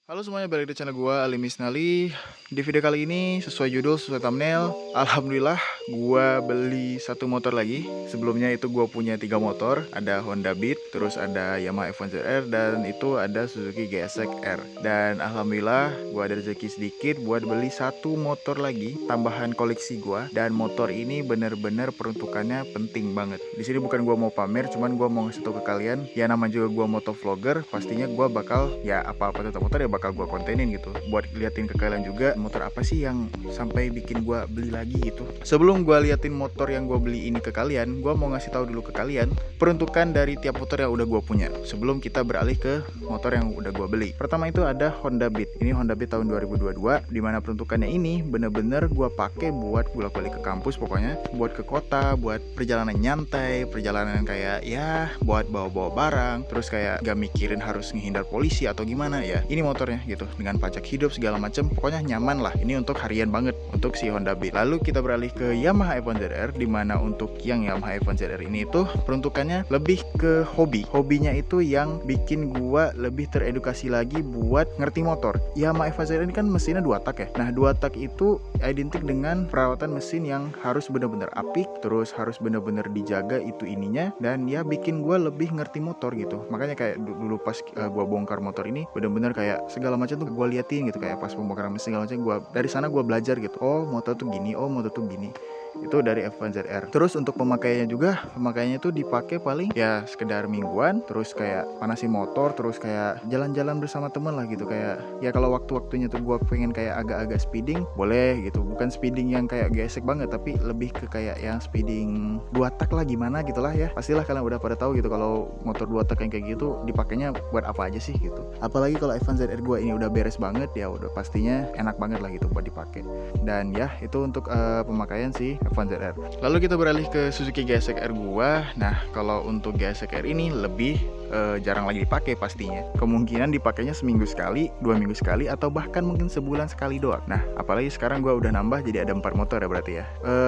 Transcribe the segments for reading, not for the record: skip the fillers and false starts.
Halo semuanya, balik di channel gua Ali Misnali. Di video kali ini sesuai judul, sesuai thumbnail, alhamdulillah gua beli satu motor lagi. Sebelumnya itu gua punya 3 motor, ada Honda Beat, terus ada Yamaha F1ZR, dan itu ada Suzuki GSX R. Dan alhamdulillah gua ada rezeki sedikit buat beli satu motor lagi, tambahan koleksi gua. Dan motor ini bener-bener peruntukannya penting banget. Di sini bukan gua mau pamer, cuman gua mau ngasih tau ke kalian, ya nama juga gua motovlogger, pastinya gua bakal ya apa-apa tentang motor ya bakal gue kontenin gitu, buat liatin ke kalian juga motor apa sih yang sampai bikin gue beli lagi gitu. Sebelum gue liatin motor yang gue beli ini ke kalian, gue mau ngasih tahu dulu ke kalian peruntukan dari tiap motor yang udah gue punya sebelum kita beralih ke motor yang udah gue beli. Pertama itu ada Honda Beat. Ini Honda Beat tahun 2022, dimana peruntukannya ini bener-bener gue pakai buat bolak-balik ke kampus, pokoknya buat ke kota, buat perjalanan nyantai, perjalanan kayak ya buat bawa-bawa barang, terus kayak gak mikirin harus menghindar polisi atau gimana ya. Ini motornya gitu, dengan pajak hidup segala macam, pokoknya nyaman lah. Ini untuk harian banget untuk si Honda Beat. Lalu kita beralih ke Yamaha F1ZR, dimana untuk yang Yamaha F1ZR ini itu peruntukannya lebih ke hobi. Hobinya itu yang bikin gua lebih teredukasi lagi buat ngerti motor. Yamaha F1ZR ini kan mesinnya 2 tak ya. Nah 2 tak itu identik dengan perawatan mesin yang harus benar-benar apik, terus harus benar-benar dijaga itu ininya, dan ya bikin gua lebih ngerti motor gitu. Makanya kayak dulu pas gua bongkar motor ini, benar-benar kayak segala macam tuh gue liatin gitu, kayak pas pembongkaran mesin segala macam, gue dari sana gue belajar gitu. Oh motor tuh gini, oh motor tuh gini. Itu dari F1ZR. Terus untuk pemakaiannya juga, pemakaiannya tuh dipakai paling ya sekedar mingguan, terus kayak panasin motor, terus kayak jalan-jalan bersama temen lah gitu. Kayak ya kalau waktu-waktunya tuh gue pengen kayak agak-agak speeding, boleh gitu. Bukan speeding yang kayak gesek banget, tapi lebih ke kayak yang speeding 2 tak lah gimana gitulah ya. Pastilah kalian udah pada tahu gitu kalau motor 2 tak yang kayak gitu dipakainya buat apa aja sih gitu. Apalagi kalau F1ZR gue ini udah beres banget, ya udah pastinya enak banget lah gitu buat dipakai. Dan ya itu untuk pemakaian sih F1ZR. Lalu kita beralih ke Suzuki GSX R gua. Nah kalau untuk GSX R ini lebih jarang lagi dipakai pastinya. Kemungkinan dipakainya seminggu sekali, 2 minggu sekali, atau bahkan mungkin sebulan sekali doang. Nah apalagi sekarang gua udah nambah jadi ada 4 motor ya berarti ya.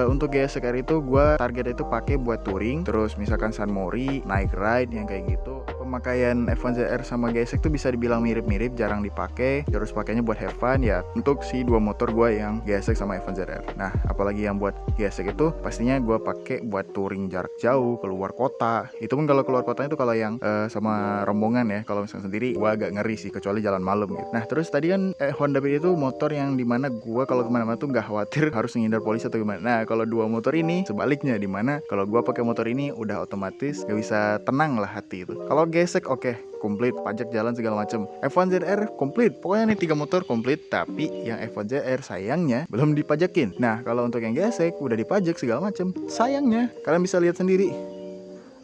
Untuk GSX R itu gua target itu pakai buat touring, terus misalkan San Mori, night ride yang kayak gitu. Pemakaian F1ZR sama GSX itu bisa dibilang mirip-mirip, jarang dipakai, terus pakainya buat have fun ya. Untuk si 2 motor gua yang GSX sama F1ZR. Nah apalagi yang buat GSX itu pastinya gua pakai buat touring jarak jauh, keluar kota. Itu pun kalau keluar kotanya itu kalau yang sama rombongan ya. Kalau misalnya sendiri gua agak ngeri sih, kecuali jalan malam gitu. Nah terus tadi kan Honda Beat itu motor yang dimana gua kalau kemana-mana tuh nggak khawatir harus menghindar polisi atau gimana. Nah kalau 2 motor ini sebaliknya, dimana kalau gua pakai motor ini udah otomatis gak bisa tenang lah hati itu. Kalau gesek oke, komplit, pajak jalan segala macem. F1ZR komplit, pokoknya nih 3 motor komplit. Tapi yang F1ZR sayangnya belum dipajakin. Nah kalau untuk yang gesek udah dipajak segala macem, sayangnya kalian bisa lihat sendiri,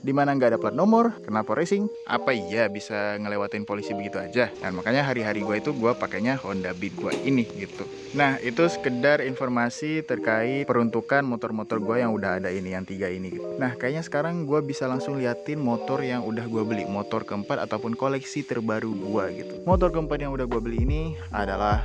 dimana nggak ada plat nomor, kenapa racing, apa iya bisa ngelewatin polisi begitu aja. Dan makanya hari-hari gue itu gue pakainya Honda Beat gue ini gitu. Nah itu sekedar informasi terkait peruntukan motor-motor gue yang udah ada ini, yang 3 ini gitu. Nah kayaknya sekarang gue bisa langsung liatin motor yang udah gue beli, motor keempat ataupun koleksi terbaru gue gitu. Motor keempat yang udah gue beli ini adalah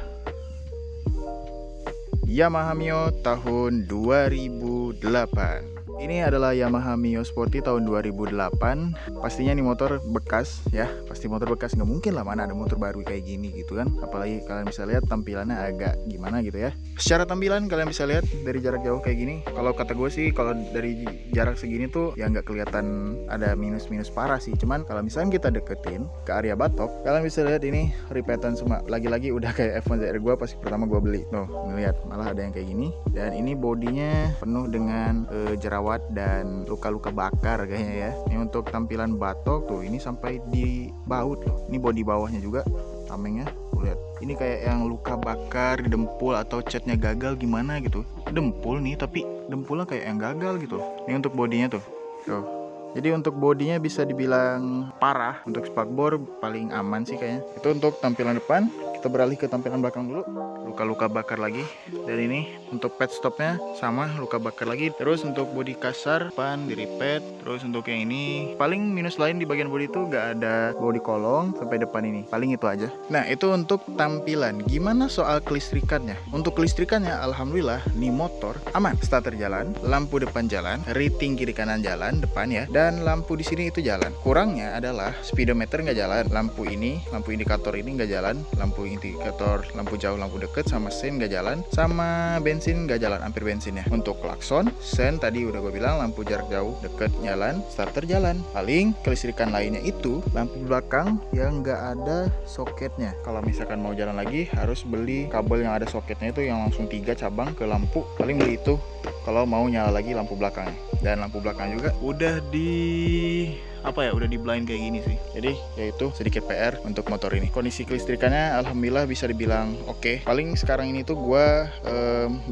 Yamaha Mio tahun 2008. Ini adalah Yamaha Mio Sporty tahun 2008. Pastinya nih motor bekas ya, pasti motor bekas, nggak mungkin lah mana ada motor baru kayak gini gitu kan. Apalagi kalian bisa lihat tampilannya agak gimana gitu ya. Secara tampilan kalian bisa lihat dari jarak jauh kayak gini. Kalau kata gue sih kalau dari jarak segini tuh ya nggak kelihatan ada minus-minus parah sih. Cuman kalau misalnya kita deketin ke area batok, kalian bisa lihat ini ripetan semua. Lagi-lagi udah kayak F1ZR gue pas pertama gue beli. Tuh ngeliat malah ada yang kayak gini. Dan ini bodinya penuh dengan jerawat dan luka-luka bakar kayaknya ya. Ini untuk tampilan batok tuh, ini sampai di baut loh. Ini bodi bawahnya juga, tamengnya tuh lihat. Ini kayak yang luka bakar di dempul atau catnya gagal gimana gitu. Dempul nih tapi dempulnya kayak yang gagal gitu. Ini untuk bodinya tuh. Tuh. Jadi untuk bodinya bisa dibilang parah. Untuk spakbor paling aman sih kayaknya. Itu untuk tampilan depan. Kita beralih ke tampilan belakang dulu. Luka-luka bakar lagi. Dan ini untuk pad stopnya sama, luka bakar lagi. Terus untuk bodi kasar depan di repaint. Terus untuk yang ini paling minus lain di bagian bodi itu gak ada bodi kolong sampai depan ini, paling itu aja. Nah itu untuk tampilan. Gimana soal kelistrikannya? Untuk kelistrikannya alhamdulillah nih motor aman. Starter jalan, lampu depan jalan, rating kiri kanan jalan depan ya, dan lampu di sini itu jalan. Kurangnya adalah speedometer nggak jalan, lampu indikator ini nggak jalan, lampu indikator lampu jauh, lampu deket, sama sen nggak jalan, sama bensin nggak jalan, ampere bensinnya. Untuk klakson, sen tadi udah gue bilang, lampu jarak jauh, deket jalan, starter jalan. Paling kelistrikan lainnya itu lampu belakang yang nggak ada soketnya. Kalau misalkan mau jalan lagi harus beli kabel yang ada soketnya itu yang langsung 3 cabang ke lampu. Paling beli itu kalau mau nyala lagi lampu belakang. Dan lampu belakang juga udah udah di blind kayak gini sih. Jadi yaitu sedikit PR untuk motor ini. Kondisi kelistrikannya alhamdulillah bisa dibilang oke. Paling sekarang ini tuh gue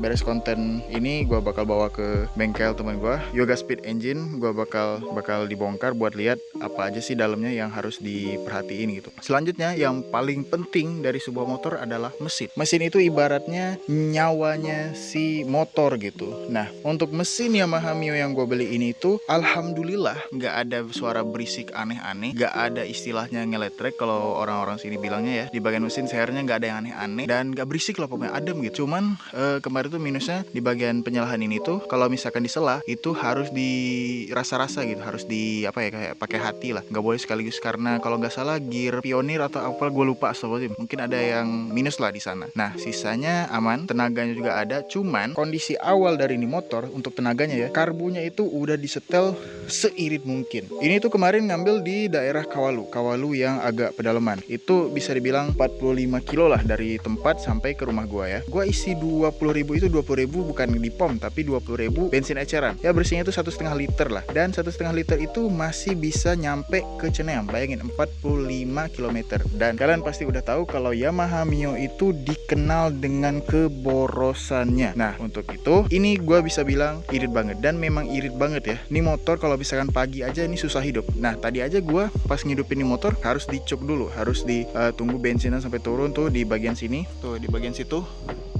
beres konten ini gue bakal bawa ke bengkel teman gue, Yoga Speed Engine. Gue bakal dibongkar buat lihat apa aja sih dalamnya yang harus diperhatiin gitu. Selanjutnya yang paling penting dari sebuah motor adalah mesin. Mesin itu ibaratnya nyawanya si motor gitu. Nah, untuk mesin Yamaha Mio yang gue beli ini tuh alhamdulillah nggak ada suara berisik aneh-aneh, nggak ada istilahnya ngeletrek kalau orang-orang sini bilangnya ya. Di bagian mesin sehernya nggak ada yang aneh-aneh dan nggak berisik lah, pokoknya adem gitu. Cuman kemarin tuh minusnya di bagian penyalahan ini tuh kalau misalkan disela itu harus dirasa-rasa gitu, harus kayak pakai hati lah, nggak boleh sekaligus. Karena kalau nggak salah gear pionir atau apa gue lupa, mungkin ada yang minus lah di sana. Nah, sisanya aman, tenaganya juga ada. Cuman kondisi awal dari ini motor untuk tenaganya ya, karbunya itu udah disetel seirit mungkin. Ini tuh kemarin ngambil di daerah Kawalu yang agak pedalaman. Itu bisa dibilang 45 kilo lah dari tempat sampai ke rumah gua ya. Gua isi 20.000 itu 20.000 bukan di pom, tapi 20.000 bensin eceran. Ya bersihnya itu 1,5 liter lah. Dan 1,5 liter itu masih bisa nyampe ke Ceneam. Bayangin 45 km. Dan kalian pasti udah tahu kalau Yamaha Mio itu dikenal dengan keborosannya. Nah, untuk itu ini gua bisa bilang irit banget, dan memang irit banget ya. Ini motor kalau misalkan pagi aja ini susah hidup. Nah, tadi aja gue pas ngidupin ini motor harus dicuk dulu, harus ditunggu bensinnya sampai turun tuh di bagian sini, tuh di bagian situ.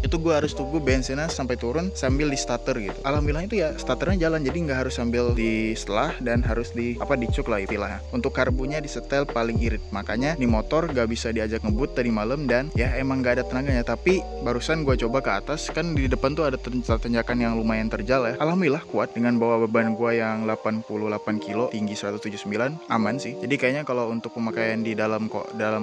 Itu gue harus tunggu bensinnya sampai turun sambil di starter gitu. Alhamdulillah itu ya starternya jalan, jadi nggak harus sambil di setelah dan harus dicuk lah istilahnya. Untuk karbunya disetel paling irit, makanya nih motor gak bisa diajak ngebut tadi malam dan ya emang gak ada tenaganya. Tapi barusan gue coba ke atas, kan di depan tuh ada tanjakan yang lumayan terjal ya. Alhamdulillah kuat dengan bawa beban gue yang 88 kilo, tinggi 179, aman sih. Jadi kayaknya kalau untuk pemakaian di dalam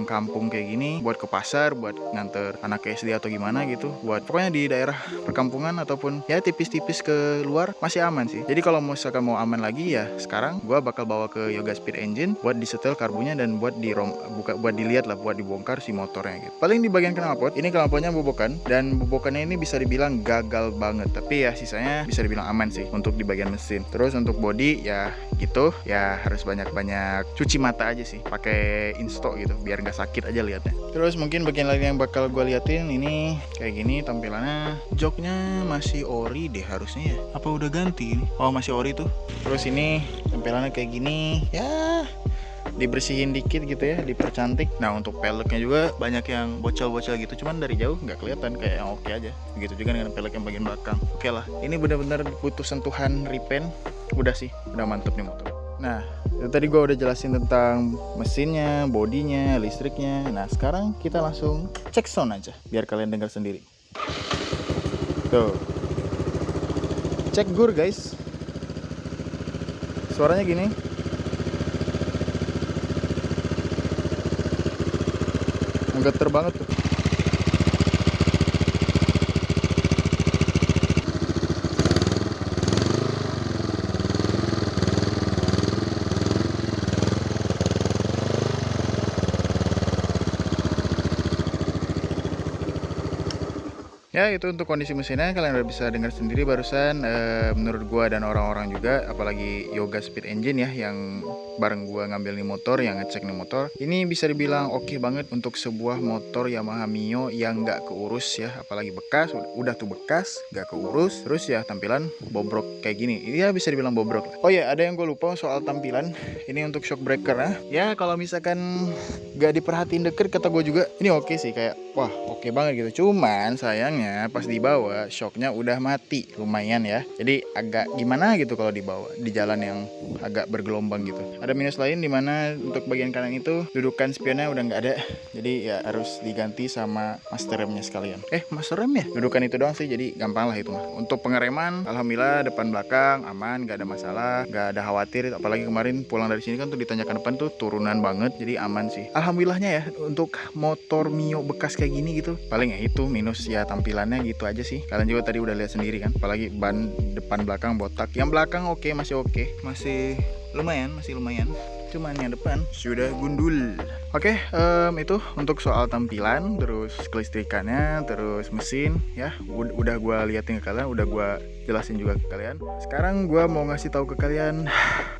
kampung kayak gini, buat ke pasar, buat nganter anak SD atau gimana gitu, buat pokoknya di daerah perkampungan ataupun ya tipis-tipis ke luar masih aman sih. Jadi kalau misalkan mau aman lagi ya sekarang gue bakal bawa ke Yoga Speed Engine buat disetel karbunya dan buat buat dilihat lah, buat dibongkar si motornya gitu. Paling di bagian knalpot, ini knalpotnya bobokan dan bobokannya ini bisa dibilang gagal banget, tapi ya sisanya bisa dibilang aman sih untuk di bagian mesin. Terus untuk body ya gitu ya, harus banyak-banyak cuci mata aja sih, pakai Insto gitu biar nggak sakit aja liatnya. Terus mungkin bagian lain yang bakal gue liatin ini kayak gini tampilannya. Joknya masih ori deh harusnya ya, apa udah ganti ini? Oh masih ori tuh. Terus ini tampilannya kayak gini ya, dibersihin dikit gitu ya, dipercantik. Nah untuk peleknya juga banyak yang bocel-bocel gitu, cuman dari jauh nggak kelihatan, kayak yang oke aja. Begitu juga dengan pelek yang bagian belakang. Oke lah, ini bener-bener butuh sentuhan repaint. Udah sih, udah mantep nih motor. Nah itu tadi gue udah jelasin tentang mesinnya, bodinya, listriknya. Nah sekarang kita langsung cek sound aja biar kalian dengar sendiri. Tuh, cek gur guys, suaranya gini. Geter banget tuh. Ya itu untuk kondisi mesinnya kalian udah bisa dengar sendiri barusan. Menurut gua dan orang-orang juga, apalagi Yoga Speed Engine ya yang bareng gua ngambil nih motor, yang ngecek nih motor, ini bisa dibilang oke banget untuk sebuah motor Yamaha Mio yang nggak keurus ya, apalagi bekas, udah tuh bekas nggak keurus, terus ya tampilan bobrok kayak gini, ya bisa dibilang bobrok lah. Oh ya, ada yang gue lupa soal tampilan. Ini untuk shock breaker ya kalau misalkan nggak diperhatiin deket, kata gue juga ini oke sih, kayak wah oke banget gitu. Cuman sayangnya pas dibawa shocknya udah mati lumayan ya, jadi agak gimana gitu kalau dibawa di jalan yang agak bergelombang gitu. Ada minus lain dimana untuk bagian kanan itu dudukan spionnya udah nggak ada, jadi ya harus diganti sama master remnya sekalian. Master rem ya, dudukan itu doang sih, jadi gampang lah itu mah. Untuk pengereman alhamdulillah depan belakang aman, nggak ada masalah, nggak ada khawatir. Apalagi kemarin pulang dari sini kan tuh di tanjakan depan tuh turunan banget, jadi aman sih alhamdulillahnya ya. Untuk motor Mio bekas kayak gini gitu. Paling ya itu minus ya tampilannya gitu aja sih. Kalian juga tadi udah lihat sendiri kan, apalagi ban depan belakang botak. Yang belakang oke, masih lumayan, cuman yang depan sudah gundul. Oke, itu untuk soal tampilan, terus kelistrikannya, terus mesin ya. Udah gue liatin ke kalian, udah gue jelasin juga ke kalian. Sekarang gue mau ngasih tahu ke kalian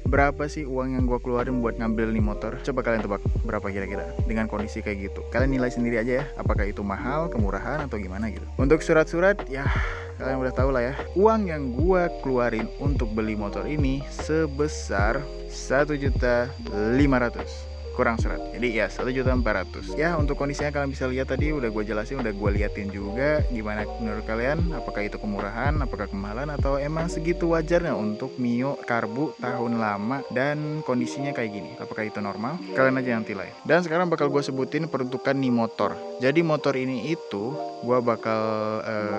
berapa sih uang yang gue keluarin buat ngambil nih motor. Coba kalian tebak berapa kira-kira dengan kondisi kayak gitu. Kalian nilai sendiri aja ya, apakah itu mahal, kemurahan, atau gimana gitu. Untuk surat-surat ya kalian udah tahu lah ya. Uang yang gue keluarin untuk beli motor ini sebesar 1.500.000 kurang surat, jadi ya 1.400.000 ya. Untuk kondisinya kalian bisa lihat tadi udah gue jelasin, udah gue liatin juga. Gimana menurut kalian, apakah itu kemurahan, apakah kemahalan, atau emang segitu wajarnya untuk Mio karbu tahun lama dan kondisinya kayak gini? Apakah itu normal? Kalian aja yang nilai. Dan sekarang bakal gue sebutin peruntukan nih motor. Jadi motor ini itu gue bakal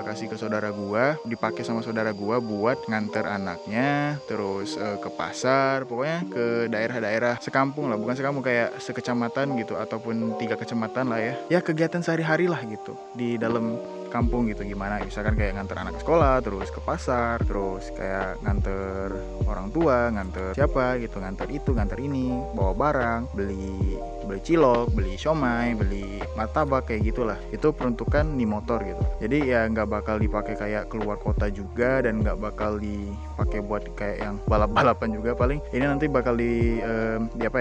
kasih ke saudara gue, dipakai sama saudara gue buat nganter anaknya, terus ke pasar, pokoknya ke daerah-daerah sekampung lah, bukan sekampung, kayak sekecamatan gitu, ataupun 3 kecamatan lah ya. Ya kegiatan sehari-hari lah gitu di dalam kampung gitu. Gimana misalkan kayak nganter anak ke sekolah, terus ke pasar, terus kayak nganter orang tua, nganter siapa gitu, nganter itu, nganter ini, bawa barang, beli cilok, beli siomay, beli martabak, kayak gitulah. Itu peruntukan nih motor gitu. Jadi ya nggak bakal dipakai kayak keluar kota juga, dan nggak bakal dipakai buat kayak yang balap-balapan juga. Paling ini nanti bakal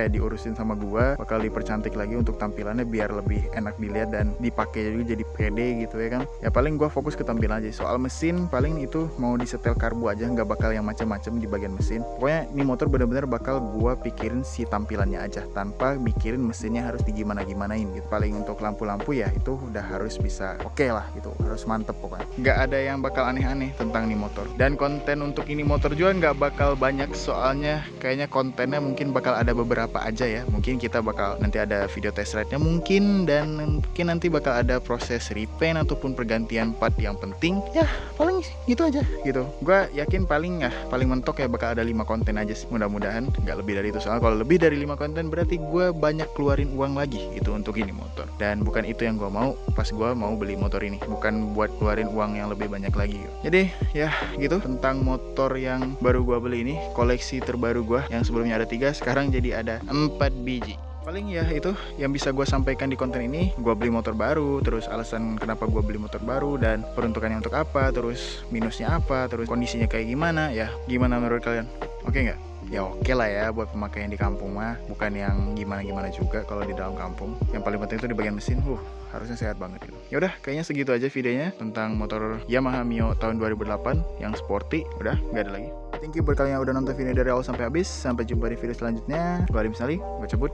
diurusin sama gua, bakal dipercantik lagi untuk tampilannya biar lebih enak dilihat dan dipakai juga jadi pede gitu ya kan. Ya paling gua fokus ke tampilan aja. Soal mesin paling itu mau disetel karbu aja, nggak bakal yang macam-macam di bagian mesin. Pokoknya ini motor bener-bener bakal gua pikirin si tampilannya aja, tanpa mikirin mesinnya harus digimana-gimanain gitu. Paling untuk lampu-lampu ya itu udah harus bisa oke lah gitu, harus mantep pokoknya. Nggak ada yang bakal aneh-aneh tentang nih motor. Dan konten untuk ini motor juga nggak bakal banyak, soalnya kayaknya kontennya mungkin bakal ada beberapa aja ya. Mungkin kita bakal nanti ada video test ride-nya mungkin, dan mungkin nanti bakal ada proses repaint ataupun pergantian part yang penting. Ya paling gitu aja gitu. Gua yakin paling mentok ya bakal ada 5 konten aja sih, mudah-mudahan nggak lebih dari itu. Soalnya kalau lebih dari 5 konten berarti gue banyak keluarin uang lagi itu untuk ini motor, dan bukan itu yang gue mau pas gue mau beli motor ini, bukan buat keluarin uang yang lebih banyak lagi gitu. Jadi ya gitu tentang motor yang baru gue beli ini, koleksi terbaru gue. Yang sebelumnya ada 3, sekarang jadi ada 4 biji. Paling ya itu yang bisa gue sampaikan di konten ini. Gue beli motor baru, terus alasan kenapa gue beli motor baru, dan peruntukannya untuk apa, terus minusnya apa, terus kondisinya kayak gimana. Ya gimana menurut kalian? Oke nggak? Ya oke lah ya buat pemakaian di kampung mah, bukan yang gimana-gimana juga kalau di dalam kampung. Yang paling penting itu di bagian mesin, harusnya sehat banget gitu. Ya udah, kayaknya segitu aja videonya tentang motor Yamaha Mio tahun 2008 yang sporty. Udah, nggak ada lagi. Thank you buat kalian yang udah nonton video dari awal sampai habis. Sampai jumpa di video selanjutnya. Gue Alim Sali, gue cabut.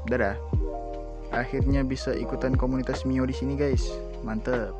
Dadah. Akhirnya bisa ikutan komunitas Mio di sini guys. Mantep.